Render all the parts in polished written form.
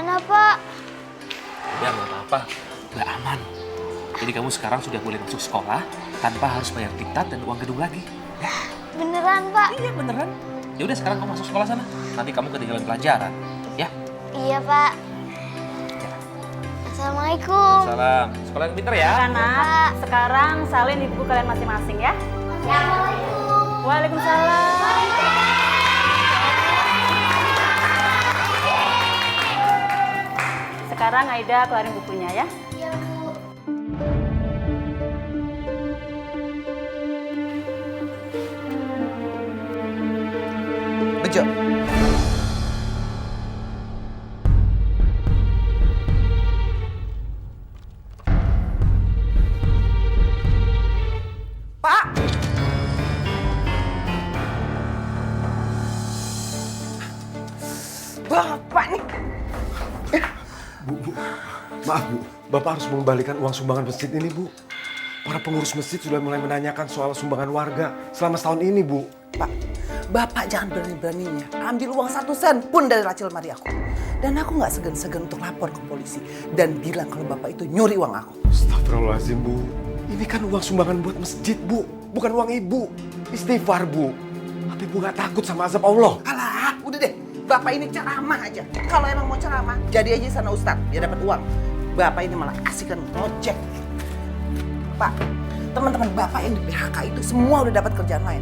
Gimana, Pak? Ya nggak apa-apa, udah aman. Jadi kamu sekarang sudah boleh masuk sekolah tanpa harus bayar diktat dan uang gedung lagi. Ya, Beneran, Pak? iya beneran. Ya udah sekarang kamu masuk sekolah sana. Nanti kamu ketinggalan pelajaran, ya? Iya, Pak. Ya. Assalamualaikum. Salam. Sekolah yang pintar ya. Anak, sekarang salin di buku kalian masing-masing ya. Assalamualaikum. Waalaikumsalam. Sekarang Aida keluarin bukunya ya. Iya, Bu. Bejo. Pak! Bapak nih. Bu, maaf Bu, Bapak harus mengembalikan uang sumbangan masjid ini Bu. Para pengurus masjid sudah mulai menanyakan soal sumbangan warga selama setahun ini Bu. Pak, Bapak jangan berani-beraninya ambil uang 1 sen pun dari racil mari aku. Dan aku nggak segan-segan untuk lapor ke polisi dan bilang kalau Bapak itu nyuri uang aku. Astagfirullahaladzim Bu, ini kan uang sumbangan buat masjid Bu, bukan uang Ibu. Istighfar Bu, tapi Ibu nggak takut sama azab Allah? Alah, udah deh. Bapak ini ceramah aja. Kalau emang mau ceramah, jadi aja sana Ustadz, biar dapat uang. Bapak ini malah asik kan ngocek. Pak, teman-teman Bapak yang di PHK itu semua udah dapat kerjaan lain.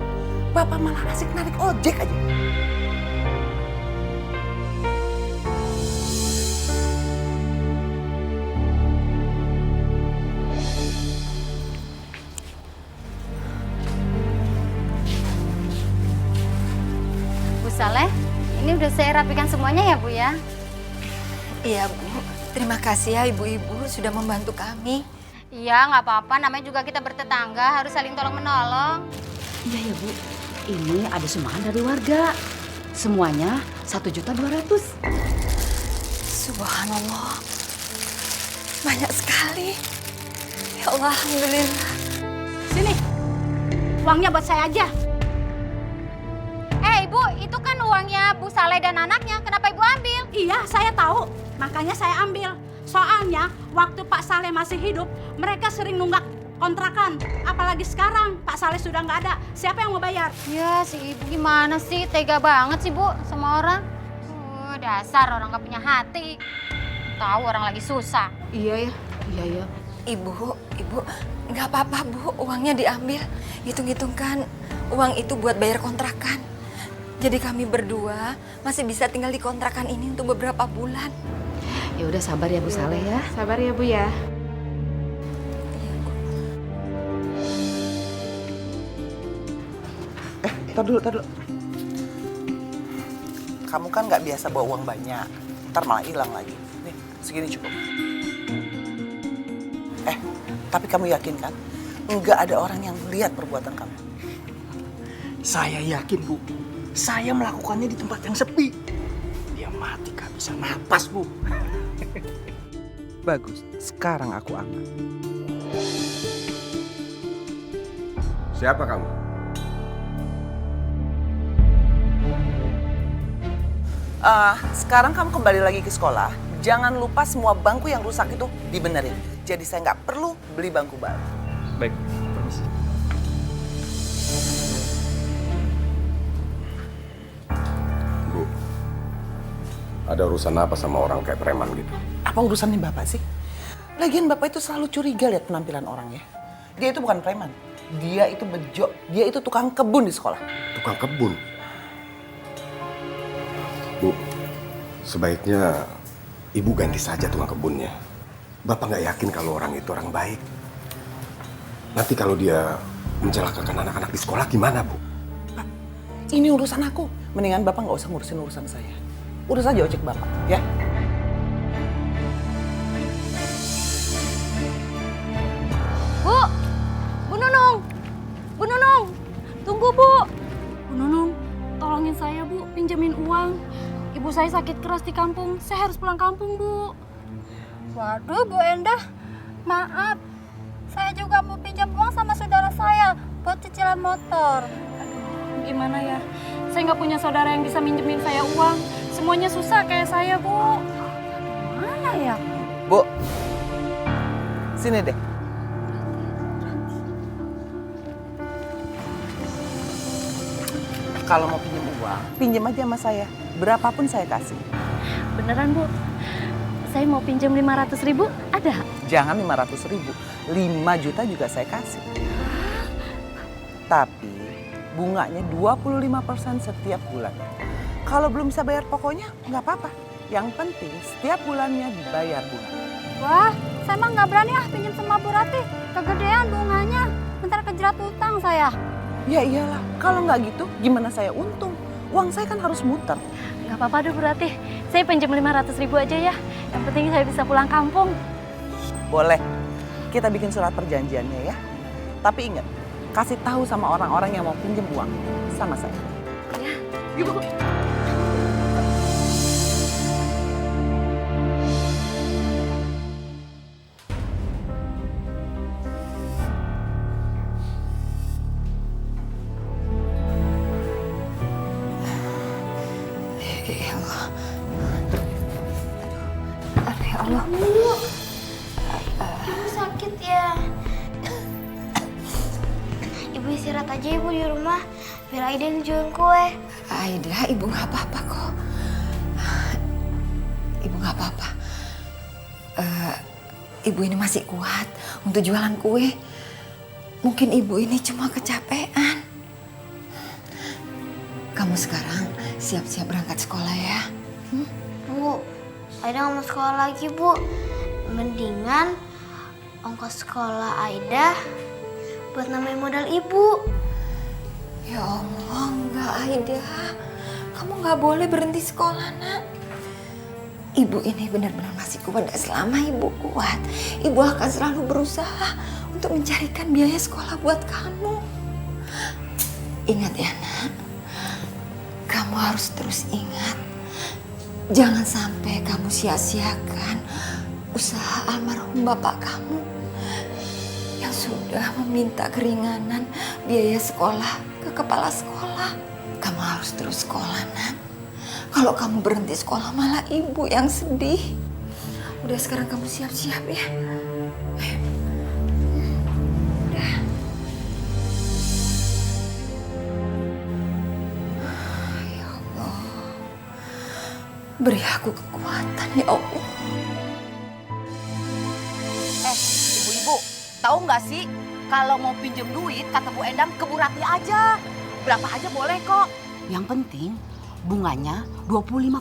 Bapak malah asik narik ojek aja. Bu Saleh, ini udah saya rapikan semuanya ya Bu ya? Iya Bu, terima kasih ya ibu-ibu sudah membantu kami. Iya nggak apa-apa, namanya juga kita bertetangga harus saling tolong menolong. Iya ya Bu, ini ada sumbangan dari warga. Semuanya 1.200.000. Subhanallah, banyak sekali. Ya Allah, alhamdulillah. Sini, uangnya buat saya aja. Ibu, itu kan uangnya Bu Saleh dan anaknya, kenapa Ibu ambil? Iya, saya tahu. Makanya saya ambil. Soalnya waktu Pak Saleh masih hidup, mereka sering nunggak kontrakan. Apalagi sekarang Pak Saleh sudah nggak ada. Siapa yang mau bayar? Ya si Ibu gimana sih, tega banget sih Bu sama orang. Dasar orang gak punya hati. Tahu orang lagi susah. Iya ya, iya ya. Ibu, nggak apa-apa Bu, uangnya diambil. Hitung-hitung kan, uang itu buat bayar kontrakan. Jadi kami berdua masih bisa tinggal di kontrakan ini untuk beberapa bulan. Ya udah sabar ya Bu Saleh ya. Sabar ya Bu ya. Tar dulu. Kamu kan nggak biasa bawa uang banyak. Ntar malah hilang lagi. Nih, segini cukup. Tapi kamu yakin kan? Nggak ada orang yang lihat perbuatan kamu. Saya yakin Bu, saya melakukannya di tempat yang sepi. Dia mati gak bisa napas Bu. Bagus, sekarang aku aman. Siapa kamu? Sekarang kamu kembali lagi ke sekolah. Jangan lupa semua bangku yang rusak itu dibenerin. Jadi saya nggak perlu beli bangku baru. Baik, permisi. Bu, ada urusan apa sama orang kayak preman gitu? Apa urusannya Bapak sih? Lagian Bapak itu selalu curiga lihat penampilan orang ya. Dia itu bukan preman. Dia itu bejo. Dia itu tukang kebun di sekolah. Tukang kebun? Bu, sebaiknya Ibu ganti saja tukang kebunnya. Bapak nggak yakin kalau orang itu orang baik. Nanti kalau dia mencelakakan anak-anak di sekolah gimana, Bu? Pak, ini urusan aku. Mendingan Bapak nggak usah ngurusin urusan saya. Urus aja ojek Bapak, ya. Bu Nunung, Bu Nunung, tunggu Bu. Bu Nunung, tolongin saya Bu, pinjamin uang. Ibu saya sakit keras di kampung, saya harus pulang kampung Bu. Waduh Bu Endah, maaf. Saya juga mau pinjam uang sama saudara saya buat cicilan motor. Aduh, gimana ya? Saya nggak punya saudara yang bisa minjemin saya uang. Semuanya susah kayak saya Bu. mana ya? Bu, sini deh. Kalau mau pinjam uang, pinjam aja sama saya. Berapapun saya kasih. Beneran Bu, saya mau pinjam 500.000, ada? Jangan 500.000, 5 juta juga saya kasih. Tapi bunganya 25% setiap bulan. Kalau belum bisa bayar pokoknya nggak apa-apa. Yang penting setiap bulannya dibayar bunga. Wah, saya mah nggak berani pinjam sama Bu Ratih. Kegedean bunganya, bentar kejerat utang saya. Ya iyalah, kalau nggak gitu gimana saya untung? Uang saya kan harus muter. Nggak apa-apa deh Bu Ratih, saya pinjam 500.000 aja ya. Yang penting saya bisa pulang kampung. Boleh, kita bikin surat perjanjiannya ya. Tapi ingat, kasih tahu sama orang-orang yang mau pinjam uang sama saya. Ya. Yuk. Ya Allah. Aduh, ya Allah. Ibu sakit ya. Ibu istirahat aja Ibu di rumah, biar Aida yang jualan kue. Aida, ibu nggak apa-apa kok. Ibu nggak apa-apa. Ibu ini masih kuat untuk jualan kue. Mungkin ibu ini cuma kecapean. Kamu sekarang siap-siap berangkat sekolah ya. Bu, Aida nggak mau sekolah lagi Bu. Mendingan ongkos sekolah Aida buat nambahin modal Ibu. Ya Allah, enggak Aida. Kamu nggak boleh berhenti sekolah, nak. Ibu ini benar-benar masih kuat dan selama ibu kuat, ibu akan selalu berusaha untuk mencarikan biaya sekolah buat kamu. Ingat ya, nak. Kamu harus terus ingat. Jangan sampai kamu sia-siakan usaha almarhum bapak kamu yang sudah meminta keringanan biaya sekolah ke kepala sekolah. Kamu harus terus sekolah, nak. Kalau kamu berhenti sekolah malah ibu yang sedih. Udah sekarang kamu siap-siap ya. Ayo. Udah. Ya Allah. Beri aku kekuatan ya Allah. Ibu-ibu, tahu nggak sih kalau mau pinjem duit kata Bu Endang ke Bu Ratih aja. Berapa aja boleh kok. Yang penting bunganya 25%.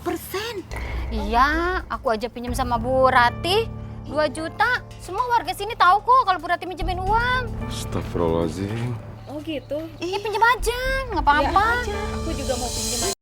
Iya, aku aja pinjam sama Bu Ratih 2 juta. Semua warga sini tahu kok kalau Bu Ratih minjemin uang. Astagfirullahaladzim. Oh gitu? Ya pinjam aja, nggak apa-apa. Aku juga mau pinjam.